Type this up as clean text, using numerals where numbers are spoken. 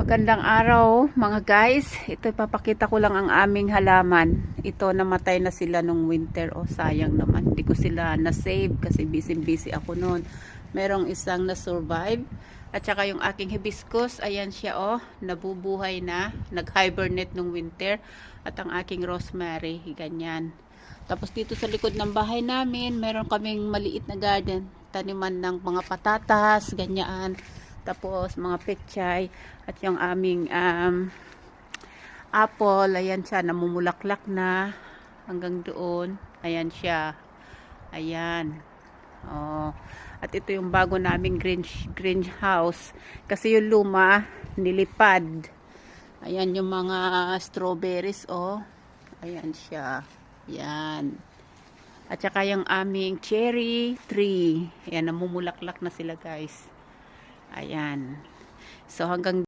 Magandang araw mga guys. Ito ipapakita ko lang ang aming halaman. Ito namatay na sila nung winter. Oh, sayang naman. Hindi ko sila na-save kasi busy ako noon. Merong isang na-survive. At saka yung aking hibiscus, ayan siya oh, nabubuhay na. Nag-hibernate nung winter. At ang aking rosemary, ganyan. Tapos dito sa likod ng bahay namin, meron kaming maliit na garden. Taniman ng mga patatas, ganyan. Tapos mga pechay at yung aming apple, ayan siya, namumulaklak na hanggang doon. Ayan siya. Ayan. Oh. At ito yung bago naming greenhouse kasi yung luma nilipad. Ayan yung mga strawberries oh. Ayan siya. Ayan. At saka yung aming cherry tree. Ayan, namumulaklak na sila guys. Ayan. So hanggang